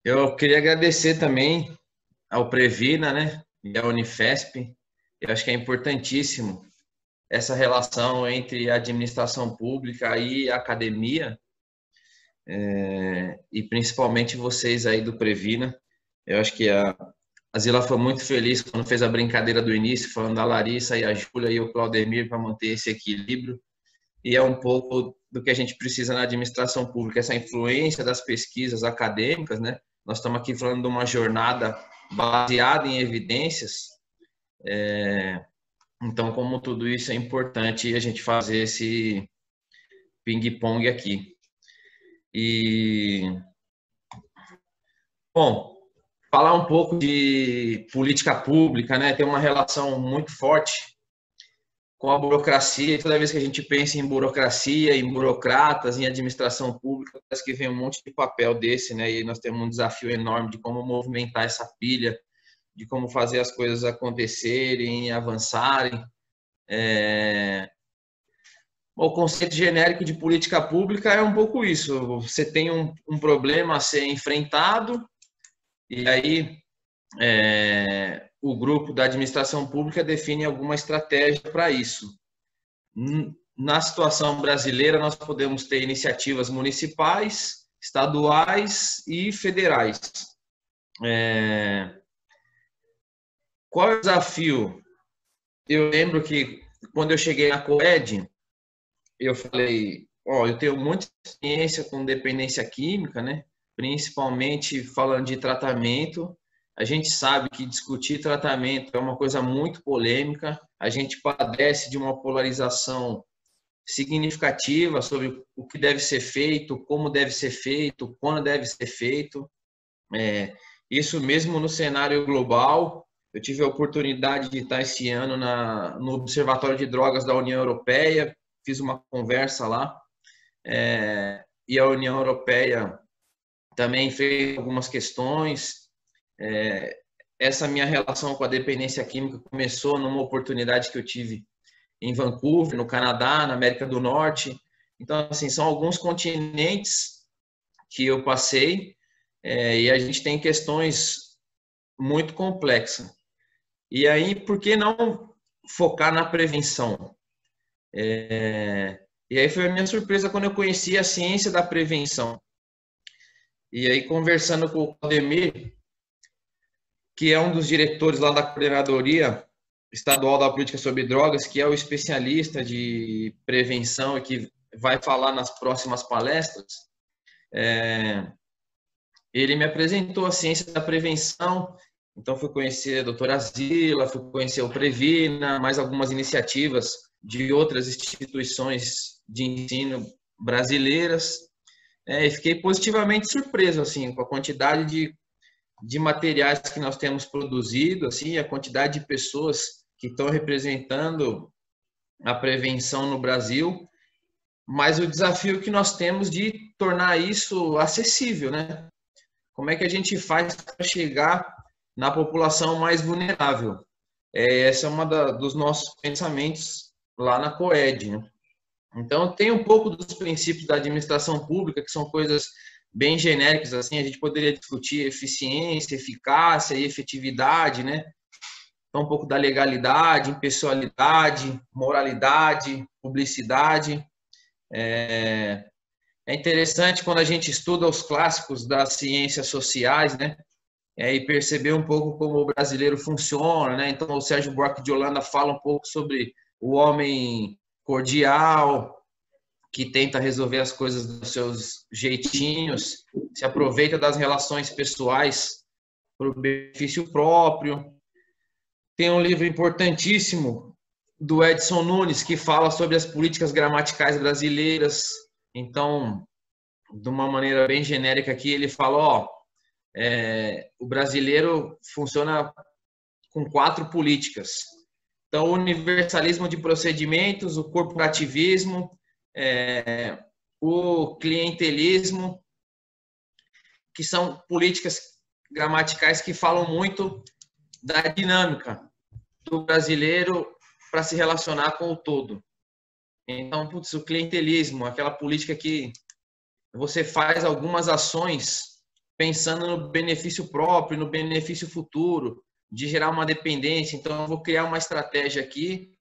Eu queria agradecer também ao Previna, né, e à Unifesp. Eu acho que é importantíssimo essa relação entre a administração pública e a academia, e principalmente vocês aí do Previna. Eu acho que a Zila foi muito feliz quando fez a brincadeira do início, falando da Larissa e a Júlia e o Claudemir para manter esse equilíbrio. E é um pouco do que a gente precisa na administração pública, essa influência das pesquisas acadêmicas, né? Nós estamos aqui falando de uma jornada baseada em evidências, então, como tudo isso é importante a gente fazer esse ping-pong aqui. E, bom, falar um pouco de política pública, né? Tem uma relação muito forte com a burocracia, e toda vez que a gente pensa em burocracia, em burocratas, em administração pública, parece que vem um monte de papel desse, né? E nós temos um desafio enorme de como movimentar essa pilha, de como fazer as coisas acontecerem, avançarem. O conceito genérico de política pública é um pouco isso. Você tem um problema a ser enfrentado, e aí o grupo da administração pública define alguma estratégia para isso. Na situação brasileira, nós podemos ter iniciativas municipais, estaduais e federais. Qual é o desafio? Eu lembro que quando eu cheguei na COED, eu falei, eu tenho muita experiência com dependência química, né? Principalmente falando de tratamento. A gente sabe que discutir tratamento é uma coisa muito polêmica. A gente padece de uma polarização significativa sobre o que deve ser feito, como deve ser feito, quando deve ser feito. Isso mesmo no cenário global. Eu tive a oportunidade de estar esse ano no Observatório de Drogas da União Europeia, fiz uma conversa lá, e a União Europeia também fez algumas questões. Essa minha relação com a dependência química começou numa oportunidade que eu tive em Vancouver, no Canadá, na América do Norte. Então, assim, são alguns continentes que eu passei, e a gente tem questões muito complexas. E aí, por que não focar na prevenção? E aí foi a minha surpresa quando eu conheci a ciência da prevenção. E aí, conversando com o Claudemir, que é um dos diretores lá da Coordenadoria Estadual da Política sobre Drogas, que é o especialista de prevenção e que vai falar nas próximas palestras, ele me apresentou a ciência da prevenção. Então, fui conhecer a doutora Zila, fui conhecer o Previna, mais algumas iniciativas de outras instituições de ensino brasileiras. E fiquei positivamente surpreso assim, com a quantidade de materiais que nós temos produzido, assim, a quantidade de pessoas que estão representando a prevenção no Brasil, mas o desafio que nós temos de tornar isso acessível, né? Como é que a gente faz para chegar na população mais vulnerável? Essa é uma dos nossos pensamentos lá na COED, né? Então, tem um pouco dos princípios da administração pública, que são coisas bem genéricas, assim, a gente poderia discutir eficiência, eficácia e efetividade, né? Então, um pouco da legalidade, impessoalidade, moralidade, publicidade. É interessante quando a gente estuda os clássicos das ciências sociais, né? E perceber um pouco como o brasileiro funciona, né? Então, o Sérgio Buarque de Holanda fala um pouco sobre o homem cordial, que tenta resolver as coisas dos seus jeitinhos, se aproveita das relações pessoais para o benefício próprio. Tem um livro importantíssimo do Edson Nunes que fala sobre as políticas gramaticais brasileiras. Então, de uma maneira bem genérica aqui, ele fala, o brasileiro funciona com 4 políticas. Então, o universalismo de procedimentos, o corporativismo, o clientelismo, que são políticas gramaticais que falam muito da dinâmica do brasileiro para se relacionar com o todo. Então, o clientelismo, aquela política que você faz algumas ações pensando no benefício próprio, no benefício futuro, de gerar uma dependência. Então, eu vou criar uma estratégia aqui,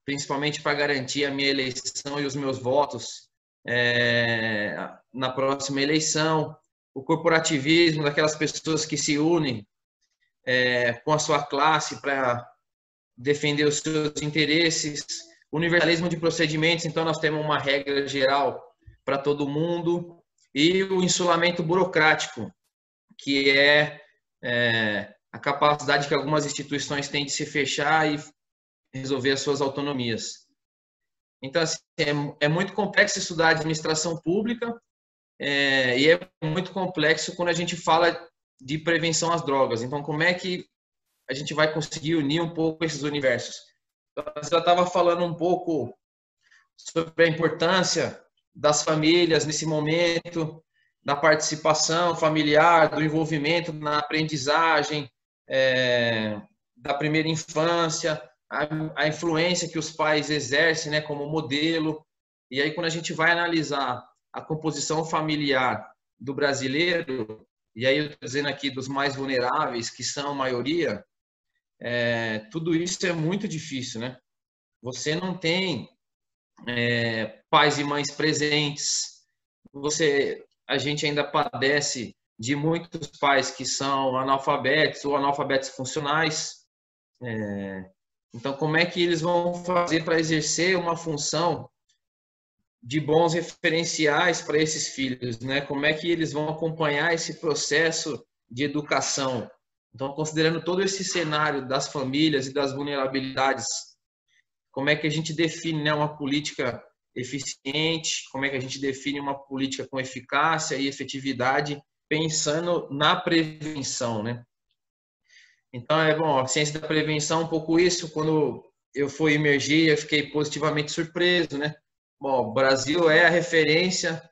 principalmente para garantir a minha eleição e os meus votos na próxima eleição. O corporativismo daquelas pessoas que se unem com a sua classe para defender os seus interesses. Universalismo de procedimentos, então nós temos uma regra geral para todo mundo. E o insulamento burocrático, que é a capacidade que algumas instituições têm de se fechar e resolver as suas autonomias. Então, assim, é muito complexo estudar administração pública e é muito complexo quando a gente fala de prevenção às drogas. Então, como é que a gente vai conseguir unir um pouco esses universos? Então, eu já estava falando um pouco sobre a importância das famílias nesse momento, da participação familiar, do envolvimento na aprendizagem, da primeira infância, a influência que os pais exercem, né, como modelo. E aí, quando a gente vai analisar a composição familiar do brasileiro, e aí eu estou dizendo aqui dos mais vulneráveis, que são a maioria, tudo isso é muito difícil, né? Você não tem pais e mães presentes, a gente ainda padece de muitos pais que são analfabetos ou analfabetos funcionais. Então, como é que eles vão fazer para exercer uma função de bons referenciais para esses filhos, né? Como é que eles vão acompanhar esse processo de educação? Então, considerando todo esse cenário das famílias e das vulnerabilidades, como é que a gente define, né, uma política eficiente? Como é que a gente define uma política com eficácia e efetividade, pensando na prevenção, né? Então, bom, a ciência da prevenção, um pouco isso. Quando eu fui emergir, eu fiquei positivamente surpreso, né? Bom, o Brasil é a referência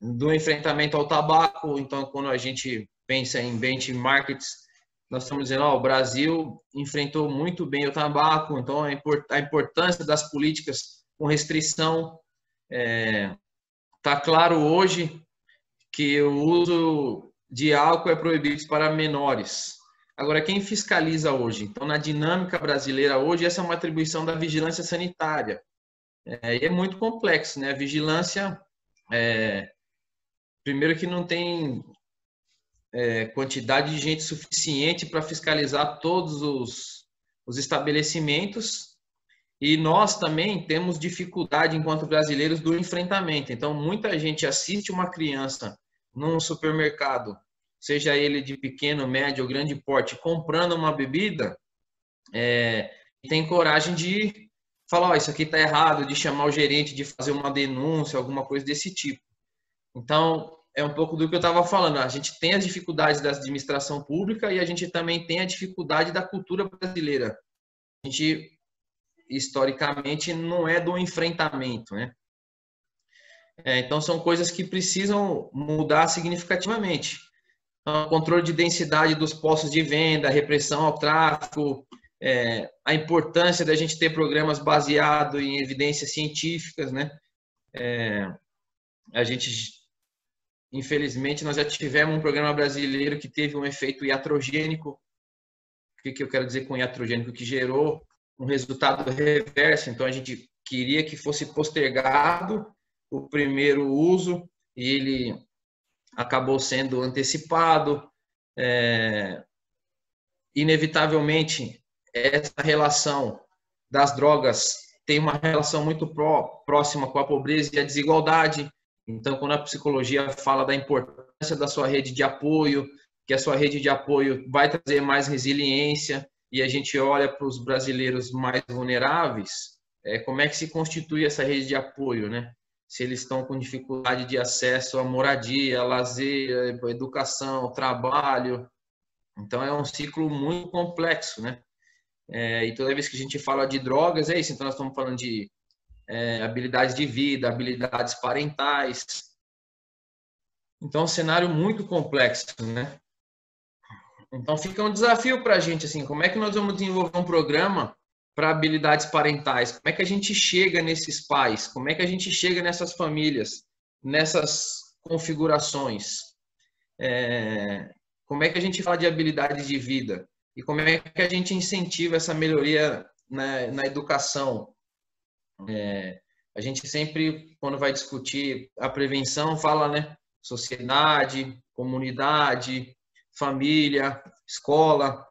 do enfrentamento ao tabaco. Então, quando a gente pensa em benchmarks, nós estamos dizendo, o Brasil enfrentou muito bem o tabaco. Então, a importância das políticas com restrição. Está claro hoje que o uso de álcool é proibido para menores. Agora, quem fiscaliza hoje? Então, na dinâmica brasileira hoje, essa é uma atribuição da vigilância sanitária. E é muito complexo, né? A vigilância, primeiro que não tem quantidade de gente suficiente para fiscalizar todos os estabelecimentos, e nós também temos dificuldade, enquanto brasileiros, do enfrentamento. Então, muita gente assiste uma criança num supermercado, seja ele de pequeno, médio ou grande porte, comprando uma bebida, e tem coragem de falar, isso aqui está errado, de chamar o gerente, de fazer uma denúncia, alguma coisa desse tipo. Então, é um pouco do que eu estava falando. A gente tem as dificuldades da administração pública e a gente também tem a dificuldade da cultura brasileira. A gente, historicamente, não é do enfrentamento, né? Então, são coisas que precisam mudar significativamente. Então, controle de densidade dos postos de venda, repressão ao tráfico, a importância da gente ter programas baseados em evidências científicas, né? A gente, infelizmente, nós já tivemos um programa brasileiro que teve um efeito iatrogênico. O que eu quero dizer com iatrogênico? Que gerou um resultado reverso. Então, a gente queria que fosse postergado o primeiro uso e ele acabou sendo antecipado. Inevitavelmente, essa relação das drogas tem uma relação muito próxima com a pobreza e a desigualdade. Então, quando a psicologia fala da importância da sua rede de apoio, que a sua rede de apoio vai trazer mais resiliência, e a gente olha para os brasileiros mais vulneráveis, como é que se constitui essa rede de apoio, né? Se eles estão com dificuldade de acesso à moradia, lazer, educação, trabalho. Então, é um ciclo muito complexo, né? E toda vez que a gente fala de drogas, é isso. Então, nós estamos falando de habilidades de vida, habilidades parentais. Então, é um cenário muito complexo, né? Então, fica um desafio para a gente, assim, como é que nós vamos desenvolver um programa para habilidades parentais? Como é que a gente chega nesses pais? Como é que a gente chega nessas famílias, nessas configurações? como é que a gente fala de habilidade de vida e como é que a gente incentiva essa melhoria na educação. A gente sempre, quando vai discutir a prevenção, fala, né, sociedade, comunidade, família, escola.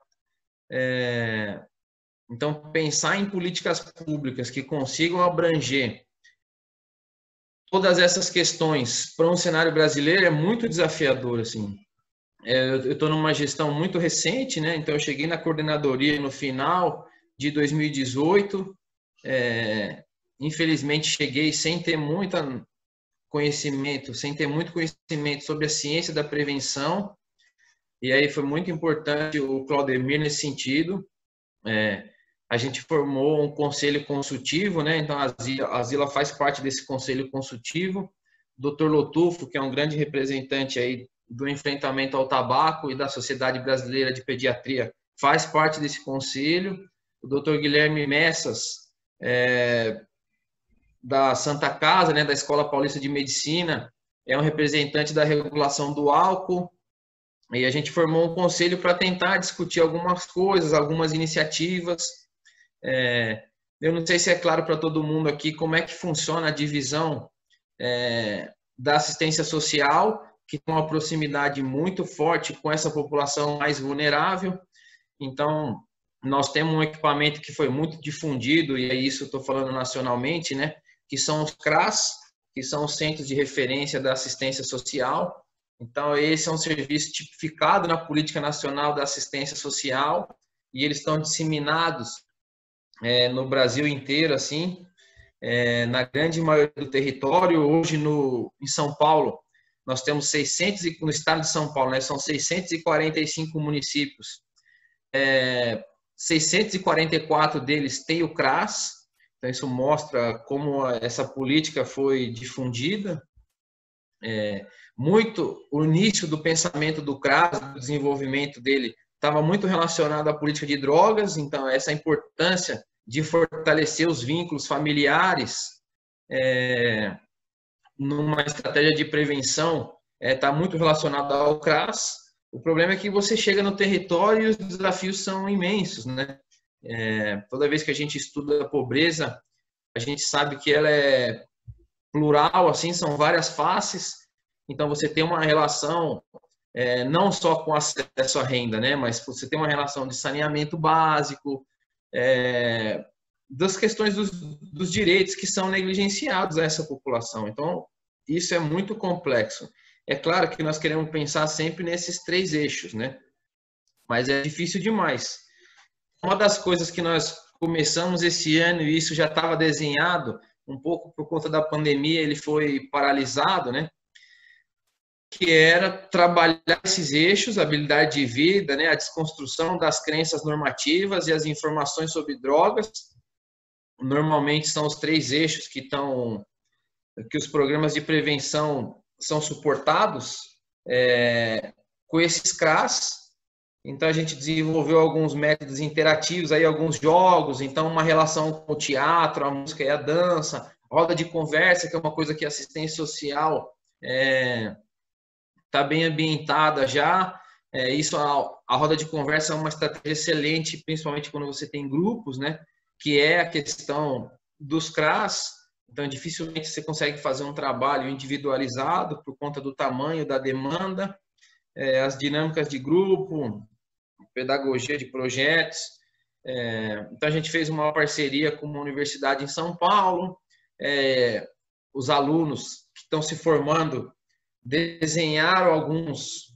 Então, pensar em políticas públicas que consigam abranger todas essas questões para um cenário brasileiro é muito desafiador, assim. Eu estou numa gestão muito recente, né? Então, eu cheguei na coordenadoria no final de 2018. Infelizmente, cheguei sem ter muito conhecimento sobre a ciência da prevenção. E aí foi muito importante o Claudemir nesse sentido. A gente formou um conselho consultivo, né? Então, a Zila faz parte desse conselho consultivo. O Dr. Lotufo, que é um grande representante aí do enfrentamento ao tabaco e da Sociedade Brasileira de Pediatria, faz parte desse conselho. O Dr. Guilherme Messas, da Santa Casa, né, da Escola Paulista de Medicina, é um representante da regulação do álcool. E a gente formou um conselho para tentar discutir algumas coisas, algumas iniciativas. Eu não sei se é claro para todo mundo aqui como é que funciona a divisão da assistência social, que tem uma proximidade muito forte com essa população mais vulnerável. Então, nós temos um equipamento que foi muito difundido, e é isso estou falando nacionalmente, né? Que são os CRAS, que são os Centros de Referência da Assistência Social. Então, esse é um serviço tipificado na Política Nacional da Assistência Social, e eles estão disseminados no Brasil inteiro, assim, na grande maioria do território. Hoje, em São Paulo, nós temos 600, no estado de São Paulo, né, são 645 municípios. 644 deles têm o CRAS, então isso mostra como essa política foi difundida. O início do pensamento do CRAS, do desenvolvimento dele, estava muito relacionado à política de drogas, então essa importância de fortalecer os vínculos familiares numa estratégia de prevenção está muito relacionada ao CRAS. O problema é que você chega no território e os desafios são imensos, né? Toda vez que a gente estuda a pobreza, a gente sabe que ela é plural, assim, são várias faces. Então, você tem uma relação não só com acesso à renda, né? Mas você tem uma relação de saneamento básico, das questões dos direitos que são negligenciados a essa população. Então, isso é muito complexo. É claro que nós queremos pensar sempre nesses 3 eixos, né? Mas é difícil demais. Uma das coisas que nós começamos esse ano, e isso já estava desenhado, um pouco por conta da pandemia, ele foi paralisado, né? Que era trabalhar esses eixos, a habilidade de vida, né? A desconstrução das crenças normativas e as informações sobre drogas. Normalmente são os 3 eixos que os programas de prevenção são suportados com esses CRAS. Então, a gente desenvolveu alguns métodos interativos, aí, alguns jogos, então uma relação com o teatro, a música e a dança, roda de conversa, que é uma coisa que a assistência social está bem ambientada já. A roda de conversa é uma estratégia excelente, principalmente quando você tem grupos, né? Que é a questão dos CRAS. Então, dificilmente você consegue fazer um trabalho individualizado por conta do tamanho da demanda, as dinâmicas de grupo, pedagogia de projetos. Então, a gente fez uma parceria com uma universidade em São Paulo. Os alunos que estão se formando desenharam alguns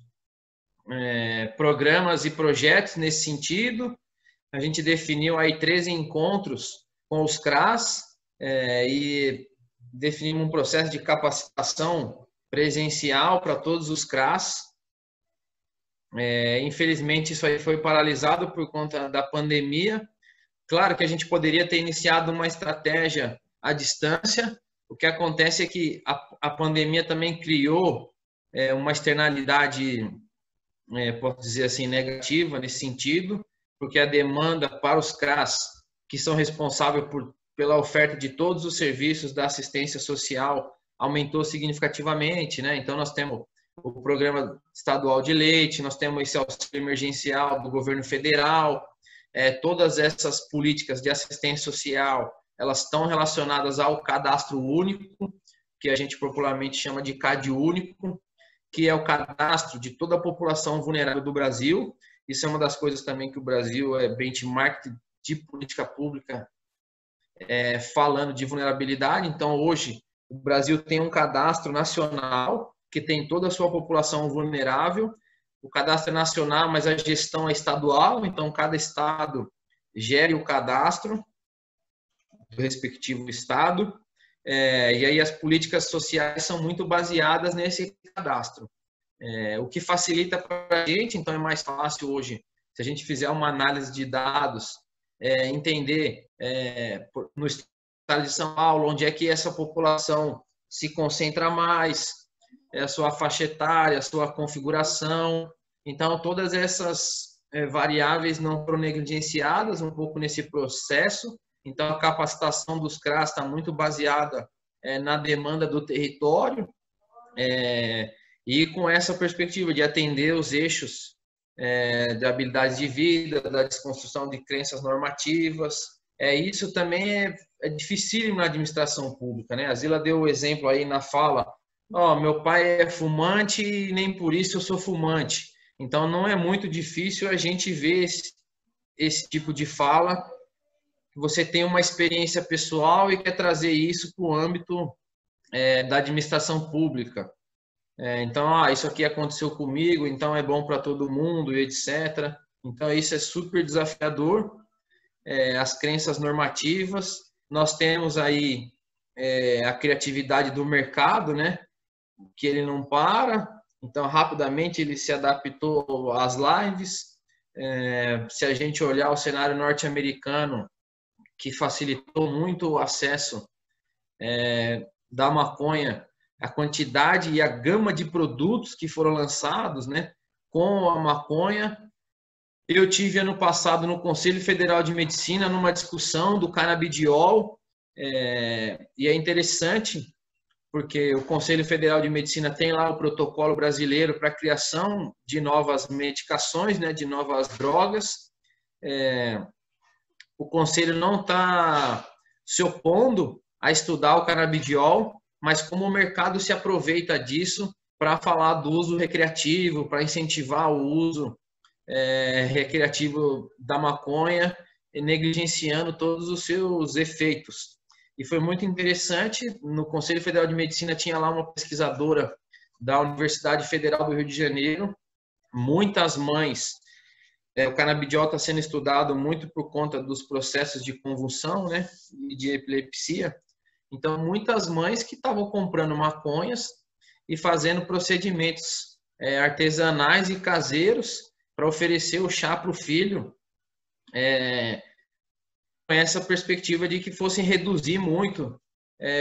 programas e projetos nesse sentido. A gente definiu aí 13 encontros com os CRAS e definimos um processo de capacitação presencial para todos os CRAS. Infelizmente, isso aí foi paralisado por conta da pandemia. Claro que a gente poderia ter iniciado uma estratégia à distância. O que acontece é que a pandemia também criou uma externalidade, posso dizer assim, negativa nesse sentido, porque a demanda para os CRAS, que são responsáveis pela oferta de todos os serviços da assistência social, aumentou significativamente, né? Então, nós temos o programa estadual de leite, nós temos esse auxílio emergencial do governo federal, todas essas políticas de assistência social, elas estão relacionadas ao cadastro único, que a gente popularmente chama de CAD único, que é o cadastro de toda a população vulnerável do Brasil. Isso é uma das coisas também que o Brasil é benchmark de política pública, falando de vulnerabilidade. Então, hoje, o Brasil tem um cadastro nacional que tem toda a sua população vulnerável. O cadastro é nacional, mas a gestão é estadual, então cada estado gere o cadastro do respectivo estado. E aí as políticas sociais são muito baseadas nesse cadastro. O que facilita para a gente, então é mais fácil hoje, se a gente fizer uma análise de dados, entender no estado de São Paulo onde é que essa população se concentra mais, a sua faixa etária, a sua configuração. Então, todas essas variáveis não foram negligenciadas um pouco nesse processo. Então, a capacitação dos CRAs está muito baseada na demanda do território e com essa perspectiva de atender os eixos de habilidades de vida, da desconstrução de crenças normativas. Isso também é dificílimo na administração pública, né? A Zila deu o exemplo aí na fala, meu pai é fumante e nem por isso eu sou fumante. Então, não é muito difícil a gente ver esse tipo de fala. Você tem uma experiência pessoal e quer trazer isso para o âmbito da administração pública. Então, isso aqui aconteceu comigo, então é bom para todo mundo, e etc. Então, isso é super desafiador. As crenças normativas. Nós temos aí a criatividade do mercado, né? Que ele não para. Então, rapidamente ele se adaptou às lives. Se a gente olhar o cenário norte-americano, que facilitou muito o acesso da maconha, a quantidade e a gama de produtos que foram lançados, né, com a maconha. Eu tive ano passado no Conselho Federal de Medicina numa discussão do canabidiol, e é interessante porque o Conselho Federal de Medicina tem lá o protocolo brasileiro para a criação de novas medicações, né, de novas drogas. O Conselho não está se opondo a estudar o canabidiol, mas como o mercado se aproveita disso para falar do uso recreativo, para incentivar o uso recreativo da maconha, negligenciando todos os seus efeitos. E foi muito interessante, no Conselho Federal de Medicina tinha lá uma pesquisadora da Universidade Federal do Rio de Janeiro, muitas mães, o canabidiol está sendo estudado muito por conta dos processos de convulsão, né, e de epilepsia. Então, muitas mães que estavam comprando maconhas e fazendo procedimentos artesanais e caseiros para oferecer o chá para o filho, com essa perspectiva de que fossem reduzir muito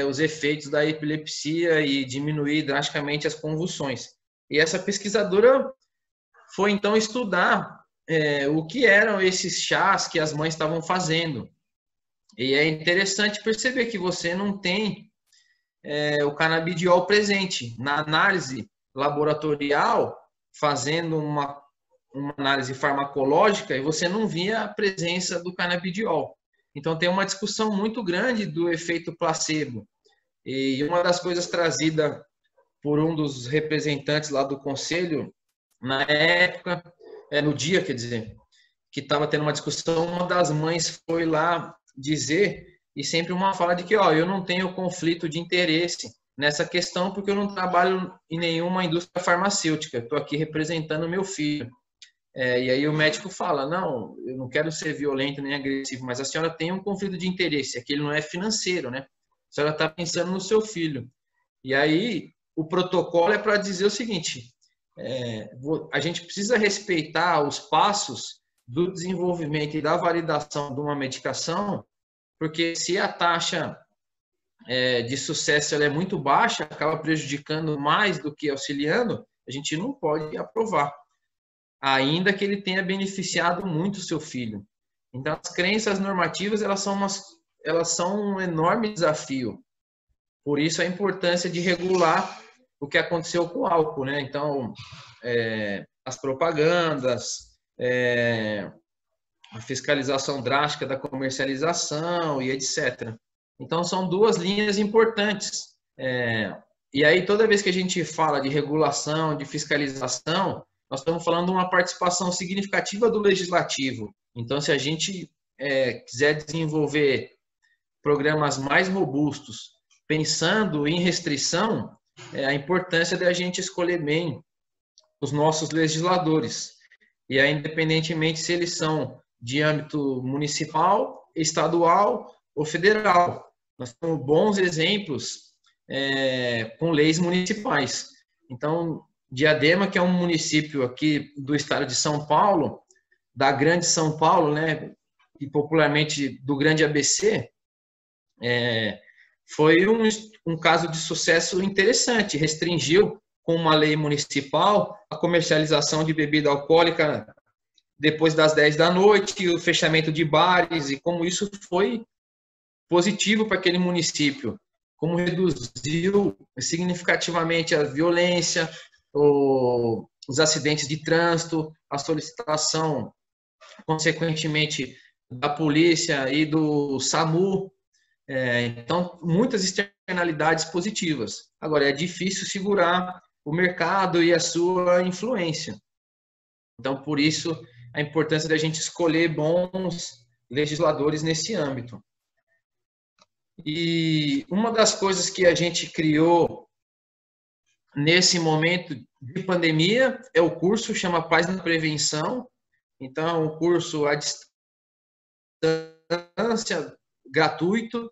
os efeitos da epilepsia e diminuir drasticamente as convulsões. E essa pesquisadora foi então estudar o que eram esses chás que as mães estavam fazendo. E é interessante perceber que você não tem o canabidiol presente. Na análise laboratorial, fazendo uma análise farmacológica, e você não via a presença do canabidiol. Então, tem uma discussão muito grande do efeito placebo. E uma das coisas trazida por um dos representantes lá do conselho, na época, no dia, quer dizer, que estava tendo uma discussão, uma das mães foi lá dizer, e sempre uma fala de que, eu não tenho conflito de interesse nessa questão, porque eu não trabalho em nenhuma indústria farmacêutica, estou aqui representando meu filho. E aí o médico fala, não, eu não quero ser violento nem agressivo, mas a senhora tem um conflito de interesse, aquele não é financeiro, né? A senhora está pensando no seu filho. E aí o protocolo é para dizer o seguinte, a gente precisa respeitar os passos do desenvolvimento e da validação de uma medicação, porque se a taxa de sucesso ela é muito baixa, acaba prejudicando mais do que auxiliando, a gente não pode aprovar, ainda que ele tenha beneficiado muito o seu filho. Então, as crenças normativas elas são um enorme desafio. Por isso, a importância de regular o que aconteceu com o álcool, né? Então, as propagandas, a fiscalização drástica da comercialização e etc. Então, são duas linhas importantes. E aí, toda vez que a gente fala de regulação, de fiscalização, nós estamos falando de uma participação significativa do legislativo. Então, se a gente quiser desenvolver programas mais robustos, pensando em restrição, a importância da gente escolher bem os nossos legisladores. E aí, independentemente se eles são de âmbito municipal, estadual ou federal. Nós temos bons exemplos com leis municipais. Então, Diadema, que é um município aqui do estado de São Paulo, da Grande São Paulo, né, e popularmente do Grande ABC, foi um caso de sucesso interessante. Restringiu, com uma lei municipal, a comercialização de bebida alcoólica depois das 10 da noite, o fechamento de bares, e como isso foi positivo para aquele município, como reduziu significativamente a violência, os acidentes de trânsito, a solicitação, consequentemente, da polícia e do SAMU. Então, muitas externalidades positivas. Agora, é difícil segurar o mercado e a sua influência. Então, por isso, a importância da gente escolher bons legisladores nesse âmbito. E uma das coisas que a gente criou nesse momento de pandemia é o curso, chama Paz na Prevenção. Então, é um curso à distância, gratuito.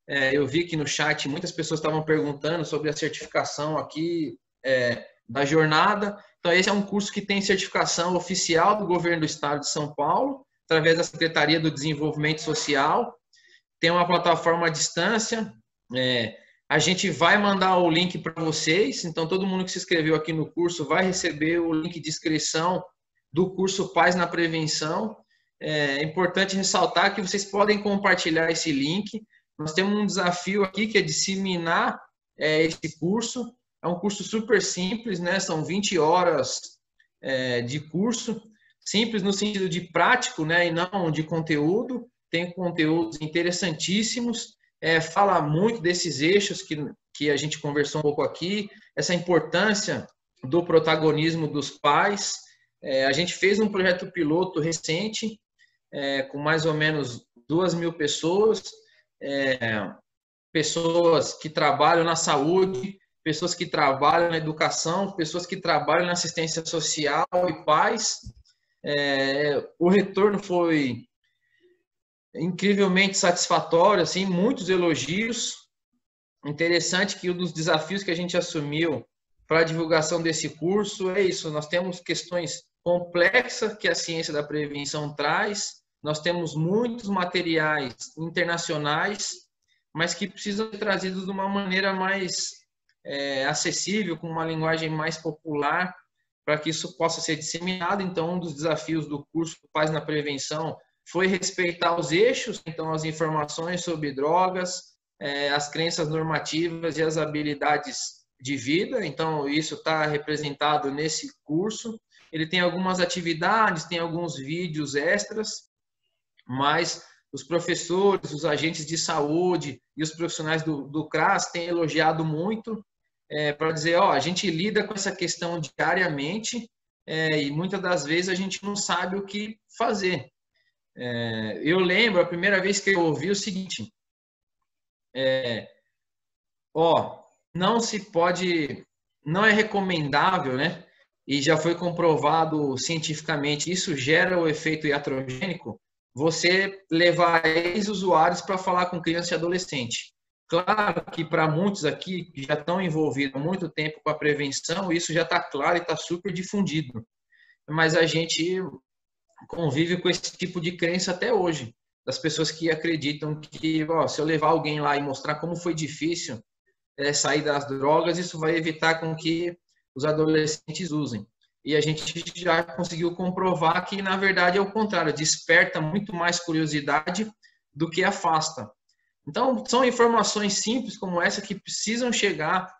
Eu vi que no chat muitas pessoas estavam perguntando sobre a certificação aqui da jornada. Então, esse é um curso que tem certificação oficial do governo do estado de São Paulo, através da Secretaria do Desenvolvimento Social. Tem uma plataforma à distância. A gente vai mandar o link para vocês. Então, todo mundo que se inscreveu aqui no curso vai receber o link de inscrição do curso Paz na Prevenção. É importante ressaltar que vocês podem compartilhar esse link. Nós temos um desafio aqui que é disseminar esse curso. É um curso super simples, né? São 20 horas de curso. Simples no sentido de prático, né? E não de conteúdo. Tem conteúdos interessantíssimos. Fala muito desses eixos que a gente conversou um pouco aqui. Essa importância do protagonismo dos pais. A gente fez um projeto piloto recente, com mais ou menos 2.000 pessoas. Pessoas que trabalham na saúde, pessoas que trabalham na educação, pessoas que trabalham na assistência social e pais. O retorno foi incrivelmente satisfatório, assim, muitos elogios. Interessante que um dos desafios que a gente assumiu para a divulgação desse curso é isso. Nós temos questões complexas que a ciência da prevenção traz, nós temos muitos materiais internacionais, mas que precisam ser trazidos de uma maneira mais acessível, com uma linguagem mais popular, para que isso possa ser disseminado. Então, um dos desafios do curso Paz na Prevenção foi respeitar os eixos, então as informações sobre drogas, as crenças normativas e as habilidades de vida. Então, isso está representado nesse curso. Ele tem algumas atividades, tem alguns vídeos extras, mas os professores, os agentes de saúde e os profissionais do CRAS têm elogiado muito para dizer, a gente lida com essa questão diariamente e muitas das vezes a gente não sabe o que fazer. Eu lembro a primeira vez que eu ouvi o seguinte, não se pode, não é recomendável, né? E já foi comprovado cientificamente, isso gera o efeito iatrogênico, você levar ex-usuários para falar com criança e adolescente. Claro que para muitos aqui que já estão envolvidos há muito tempo com a prevenção, isso já está claro e está super difundido. Mas a gente convive com esse tipo de crença até hoje, das pessoas que acreditam que se eu levar alguém lá e mostrar como foi difícil sair das drogas, isso vai evitar com que os adolescentes usem. E a gente já conseguiu comprovar que, na verdade, é o contrário, desperta muito mais curiosidade do que afasta. Então, são informações simples como essa que precisam chegar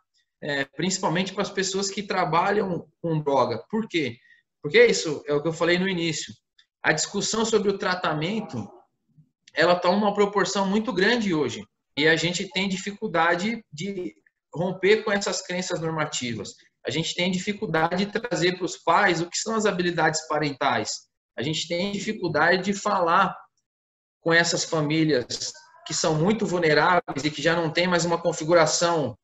principalmente para as pessoas que trabalham com droga. Por quê? Porque isso é o que eu falei no início. A discussão sobre o tratamento, ela toma uma proporção muito grande hoje. E a gente tem dificuldade de romper com essas crenças normativas. A gente tem dificuldade de trazer para os pais o que são as habilidades parentais. A gente tem dificuldade de falar com essas famílias que são muito vulneráveis e que já não tem mais uma configuração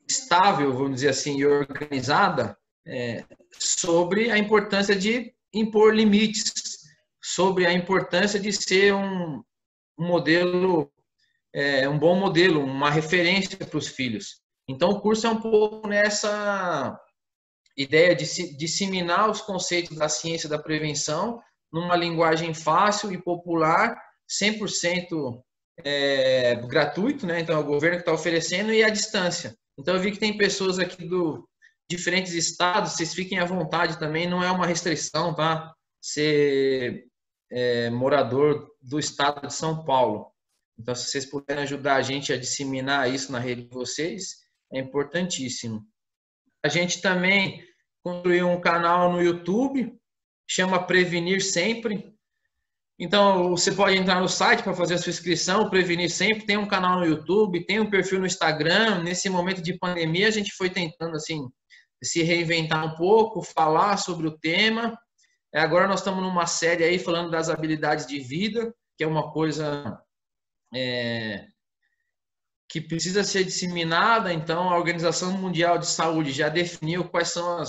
estável, vamos dizer assim, e organizada, sobre a importância de impor limites, sobre a importância de ser um modelo, um bom modelo, uma referência para os filhos. Então, o curso é um pouco nessa ideia de disseminar os conceitos da ciência da prevenção numa linguagem fácil e popular, 100% gratuito, né? Então, é o governo que está oferecendo e à distância. Então, eu vi que tem pessoas aqui do diferentes estados, vocês fiquem à vontade também, não é uma restrição, tá? Ser morador do estado de São Paulo. Então, se vocês puderem ajudar a gente a disseminar isso na rede de vocês, é importantíssimo. A gente também construiu um canal no YouTube, chama Prevenir Sempre. Então, você pode entrar no site para fazer a sua inscrição, Prevenir Sempre. Tem um canal no YouTube, tem um perfil no Instagram. Nesse momento de pandemia, a gente foi tentando assim se reinventar um pouco, falar sobre o tema. Agora nós estamos numa série aí falando das habilidades de vida, que é uma coisa que precisa ser disseminada. Então, a Organização Mundial de Saúde já definiu quais são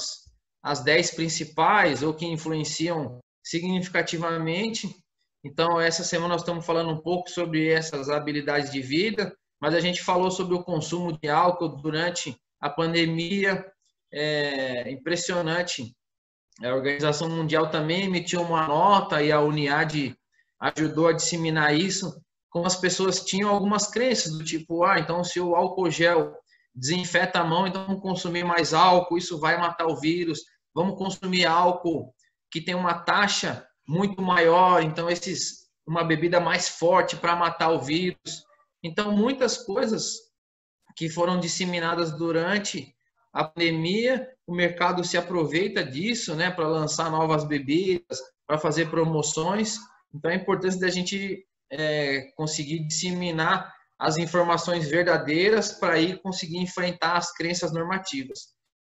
as 10 principais ou que influenciam significativamente. Então, essa semana nós estamos falando um pouco sobre essas habilidades de vida, mas a gente falou sobre o consumo de álcool durante a pandemia. É impressionante. A Organização Mundial também emitiu uma nota e a UNIAD ajudou a disseminar isso, como as pessoas tinham algumas crenças do tipo, então se o álcool gel desinfeta a mão, então vamos consumir mais álcool, isso vai matar o vírus, vamos consumir álcool que tem uma taxa muito maior, então uma bebida mais forte para matar o vírus. Então, muitas coisas que foram disseminadas durante a pandemia, o mercado se aproveita disso, né, para lançar novas bebidas, para fazer promoções. Então, a importância da gente conseguir disseminar as informações verdadeiras para aí conseguir enfrentar as crenças normativas.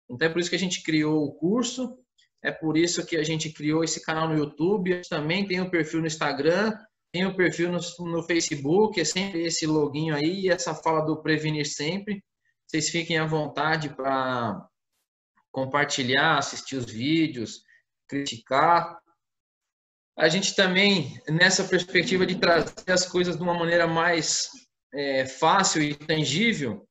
Então, é por isso que a gente criou o curso, é por isso que a gente criou esse canal no YouTube, também tem um perfil no Instagram, tem um perfil no Facebook, é sempre esse login aí, essa fala do Prevenir Sempre. Vocês fiquem à vontade para compartilhar, assistir os vídeos, criticar. A gente também, nessa perspectiva de trazer as coisas de uma maneira mais fácil e tangível,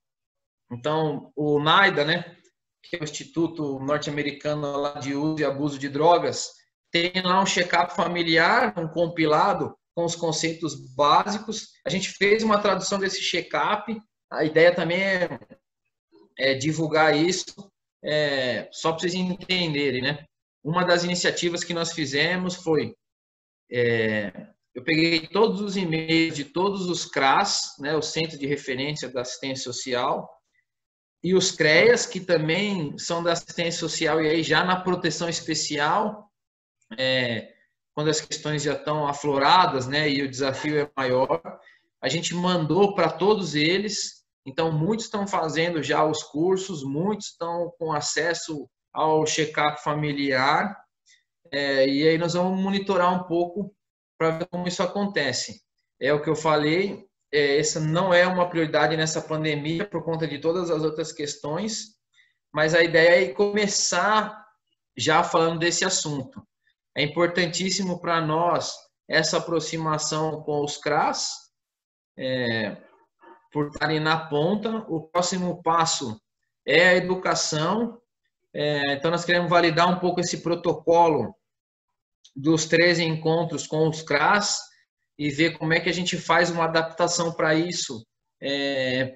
então o NIDA, né, que é o Instituto Norte-Americano lá de Uso e Abuso de Drogas, tem lá um check-up familiar, um compilado com os conceitos básicos. A gente fez uma tradução desse check-up. A ideia também é divulgar isso, só para vocês entenderem, né? Uma das iniciativas que nós fizemos foi eu peguei todos os e-mails de todos os CRAS, né, o Centro de Referência da Assistência Social, e os CREAS, que também são da assistência social, e aí já na proteção especial, quando as questões já estão afloradas, né, e o desafio é maior, a gente mandou para todos eles. Então, muitos estão fazendo já os cursos, muitos estão com acesso ao check-up familiar, e aí nós vamos monitorar um pouco para ver como isso acontece. É o que eu falei, essa não é uma prioridade nessa pandemia por conta de todas as outras questões, mas a ideia é começar já falando desse assunto. É importantíssimo para nós essa aproximação com os CRAS, por estarem na ponta. O próximo passo é a educação. Então, nós queremos validar um pouco esse protocolo dos 13 encontros com os CRAS e ver como é que a gente faz uma adaptação para isso,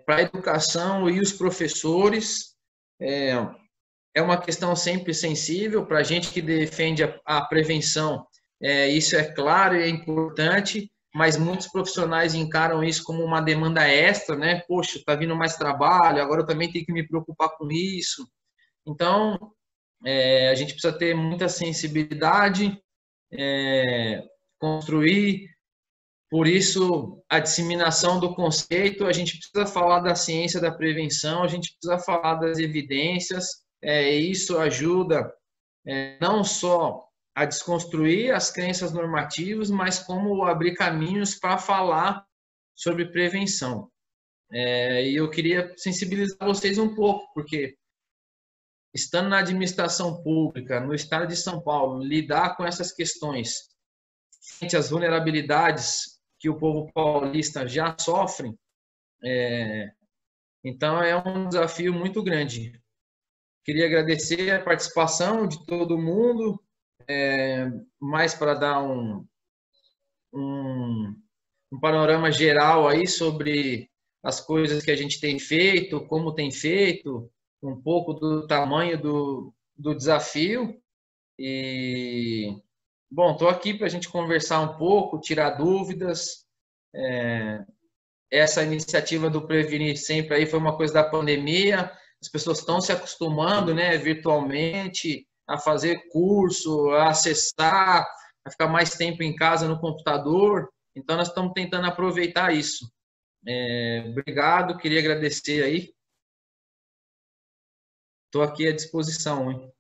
para a educação e os professores. É uma questão sempre sensível para a gente que defende a prevenção. Isso é claro e é importante. mas muitos profissionais encaram isso como uma demanda extra, né? Poxa, está vindo mais trabalho, agora eu também tenho que me preocupar com isso. Então, a gente precisa ter muita sensibilidade, construir. Por isso, a disseminação do conceito, a gente precisa falar da ciência da prevenção, a gente precisa falar das evidências, e isso ajuda não só a desconstruir as crenças normativas, mas como abrir caminhos para falar sobre prevenção. E eu queria sensibilizar vocês um pouco, porque estando na administração pública, no estado de São Paulo, lidar com essas questões, frente às vulnerabilidades que o povo paulista já sofre, então é um desafio muito grande. Queria agradecer a participação de todo mundo, mais para dar um panorama geral aí sobre as coisas que a gente tem feito, como tem feito, um pouco do tamanho do desafio. E, bom, estou aqui para a gente conversar um pouco, tirar dúvidas. Essa iniciativa do Prevenir Sempre aí foi uma coisa da pandemia, as pessoas estão se acostumando, né, virtualmente, a fazer curso, a acessar, a ficar mais tempo em casa no computador. Então, nós estamos tentando aproveitar isso. Obrigado, queria agradecer aí. Estou aqui à disposição, hein?